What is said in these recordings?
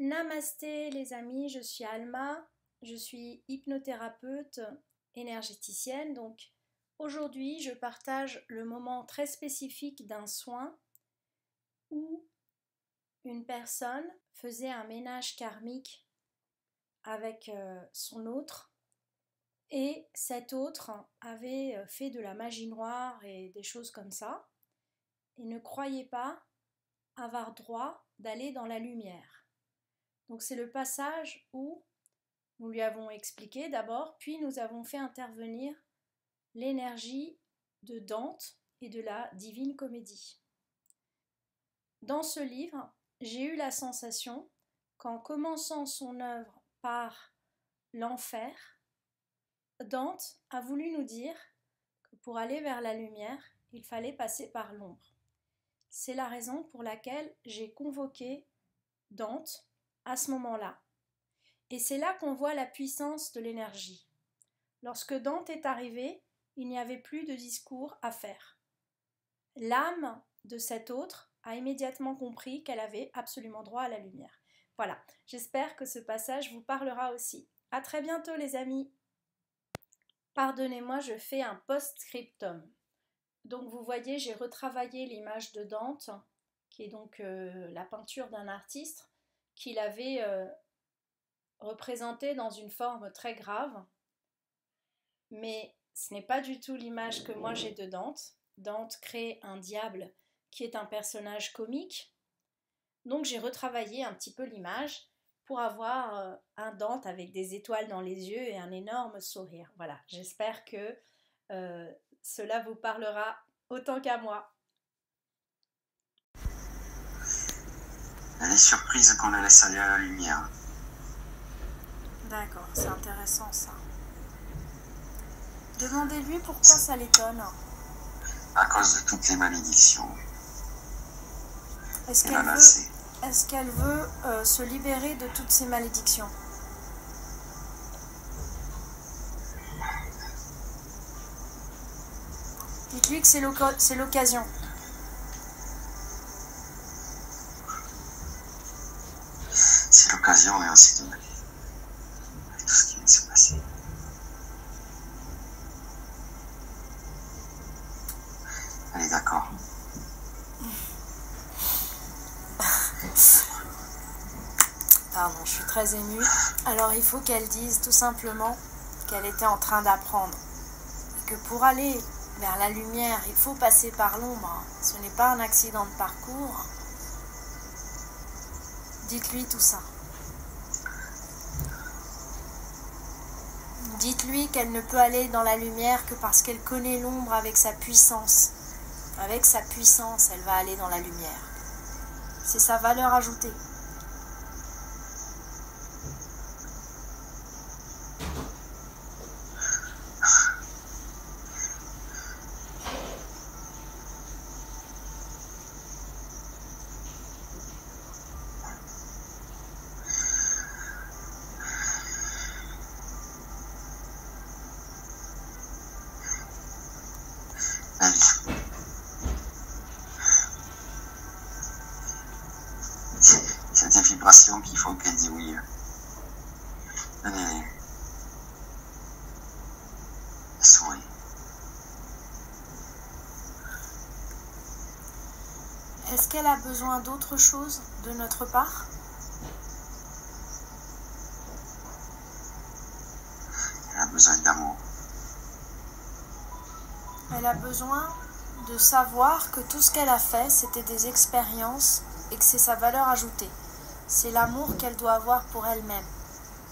Namasté les amis, je suis Alma, je suis hypnothérapeute énergéticienne. Donc aujourd'hui je partage le moment très spécifique d'un soin où une personne faisait un ménage karmique avec son autre, et cet autre avait fait de la magie noire et des choses comme ça et ne croyait pas avoir droit d'aller dans la lumière. Donc c'est le passage où nous lui avons expliqué d'abord, puis nous avons fait intervenir l'énergie de Dante et de la Divine Comédie. Dans ce livre, j'ai eu la sensation qu'en commençant son œuvre par l'enfer, Dante a voulu nous dire que pour aller vers la lumière, il fallait passer par l'ombre. C'est la raison pour laquelle j'ai convoqué Dante à ce moment-là. Et c'est là qu'on voit la puissance de l'énergie. Lorsque Dante est arrivé, il n'y avait plus de discours à faire. L'âme de cet autre a immédiatement compris qu'elle avait absolument droit à la lumière. Voilà, j'espère que ce passage vous parlera aussi. À très bientôt les amis. Pardonnez-moi, je fais un post-scriptum. Donc vous voyez, j'ai retravaillé l'image de Dante, qui est donc la peinture d'un artiste qu'il avait représentée dans une forme très grave. Mais ce n'est pas du tout l'image que moi j'ai de Dante. Dante crée un diable qui est un personnage comique. Donc j'ai retravaillé un petit peu l'image pour avoir un Dante avec des étoiles dans les yeux et un énorme sourire. Voilà, j'espère que cela vous parlera autant qu'à moi. Elle est surprise qu'on la laisse aller à la lumière. D'accord, c'est intéressant ça. Demandez-lui pourquoi ça l'étonne. À cause de toutes les malédictions. Est-ce qu'elle veut se libérer de toutes ces malédictions? Dites-lui que c'est l'occasion. C'est l'occasion et ainsi de suite. Avec tout ce qui vient de se passer. Elle est d'accord. Pardon, je suis très émue. Alors il faut qu'elle dise tout simplement qu'elle était en train d'apprendre. Et que pour aller vers la lumière, il faut passer par l'ombre. Ce n'est pas un accident de parcours. Dites-lui tout ça. Dites-lui qu'elle ne peut aller dans la lumière que parce qu'elle connaît l'ombre avec sa puissance. Avec sa puissance, elle va aller dans la lumière. C'est sa valeur ajoutée. C'est des vibrations qu'il faut qu'elle dise oui. Elle sourit. Est-ce qu'elle a besoin d'autre chose de notre part? Elle a besoin d'amour. Elle a besoin de savoir que tout ce qu'elle a fait, c'était des expériences et que c'est sa valeur ajoutée. C'est l'amour qu'elle doit avoir pour elle-même.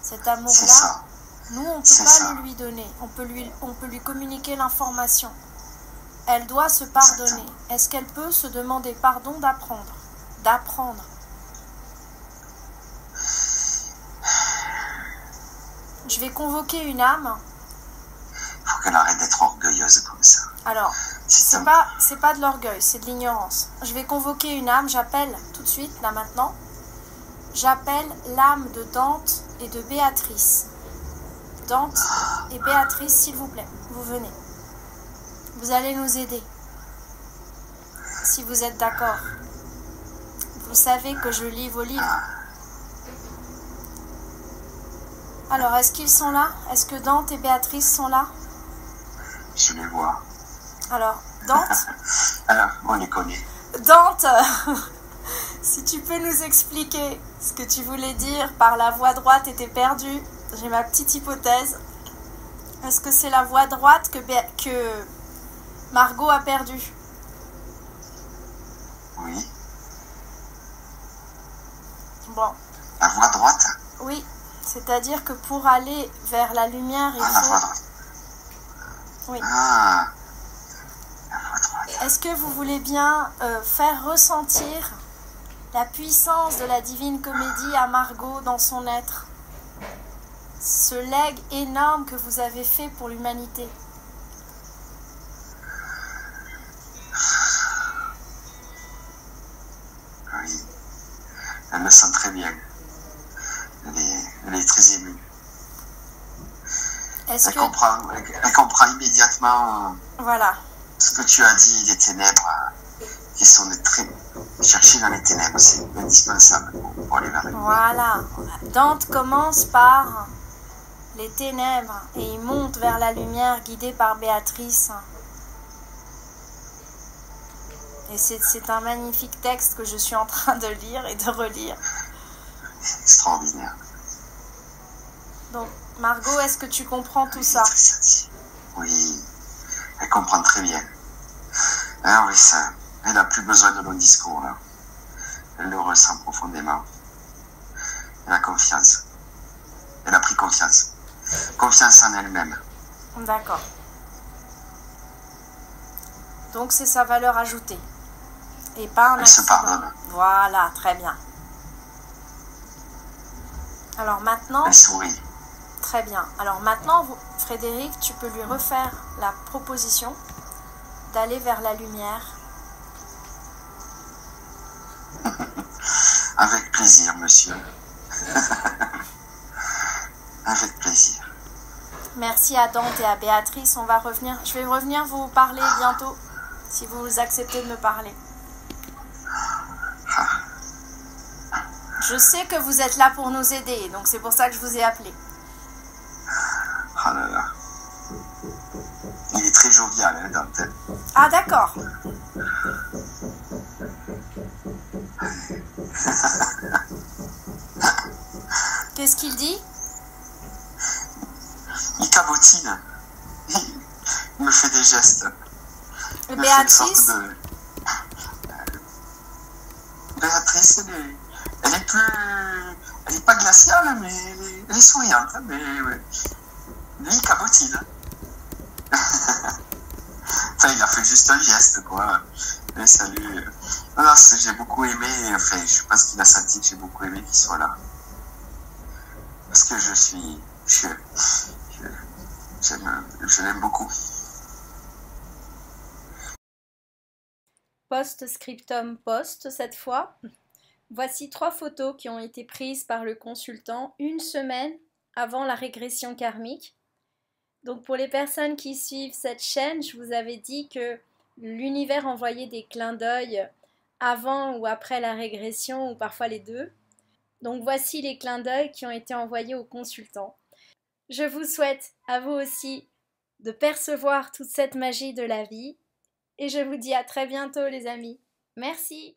Cet amour-là, nous, on ne peut pas le lui donner. On peut lui communiquer l'information. Elle doit se pardonner. Est-ce qu'elle peut se demander pardon d'apprendre? D'apprendre. Je vais convoquer une âme. Il faut qu'elle arrête d'être orgueilleuse comme ça. Alors, c'est pas de l'orgueil, c'est de l'ignorance. Je vais convoquer une âme, j'appelle tout de suite, là maintenant. J'appelle l'âme de Dante et de Béatrice. Dante et Béatrice, s'il vous plaît, vous venez. Vous allez nous aider. Si vous êtes d'accord. Vous savez que je lis vos livres. Alors, est-ce qu'ils sont là? Est-ce que Dante et Béatrice sont là? Je les vois. Alors, Dante? Alors, on les connaît. Dante, si tu peux nous expliquer ce que tu voulais dire par la voie droite était perdue, j'ai ma petite hypothèse. Est-ce que c'est la voie droite que Margot a perdue? Oui. Bon. La voie droite? Oui, c'est-à-dire que pour aller vers la lumière, il la faut... voie droite. Oui. Ah, la voie droite. Est-ce que vous voulez bien faire ressentir la puissance de la divine comédie à Margot dans son être? Ce legs énorme que vous avez fait pour l'humanité. Oui, elle le sent très bien. Elle est très émue. Elle comprend immédiatement Voilà. ce que tu as dit des ténèbres, qui sont chercher dans les ténèbres, c'est indispensable pour aller vers la lumière. Voilà. Dante commence par les ténèbres et il monte vers la lumière guidé par Béatrice. Et c'est un magnifique texte que je suis en train de lire et de relire. Extraordinaire. Donc, Margot, est-ce que tu comprends tout ça? Oui, elle comprend très bien. Ah oui, ça, elle n'a plus besoin de nos discours, là. Elle le ressent profondément. Elle a confiance. Elle a pris confiance. Confiance en elle-même. D'accord. Donc, c'est sa valeur ajoutée. Et pas un Elle se accident. pardonne. Voilà, très bien. Alors maintenant... Elle sourit. Très bien. Alors maintenant, Frédéric, tu peux lui refaire la proposition d'aller vers la lumière. Avec plaisir, monsieur. Avec plaisir. Merci à Dante et à Béatrice. Je vais revenir vous parler bientôt, si vous acceptez de me parler. Je sais que vous êtes là pour nous aider, donc c'est pour ça que je vous ai appelé. Oh là là. Il est très jovial, hein, Dante. Ah, d'accord. Qu'est-ce qu'il dit? Il cabotine. Il me fait des gestes. Et Béatrice? Béatrice, elle est pas glaciale, mais elle est souriante. Mais ouais. Lui, il cabotine. Enfin, il a fait juste un geste, quoi. Mais salut. Non, j'ai beaucoup aimé. Enfin, je pense qu'il a senti que j'ai beaucoup aimé qu'il soit là. Parce que je l'aime beaucoup. Post-scriptum post, cette fois. Voici 3 photos qui ont été prises par le consultant 1 semaine avant la régression karmique. Donc pour les personnes qui suivent cette chaîne, je vous avais dit que l'univers envoyait des clins d'œil avant ou après la régression, ou parfois les deux. Donc voici les clins d'œil qui ont été envoyés au consultant. Je vous souhaite à vous aussi de percevoir toute cette magie de la vie et je vous dis à très bientôt les amis. Merci.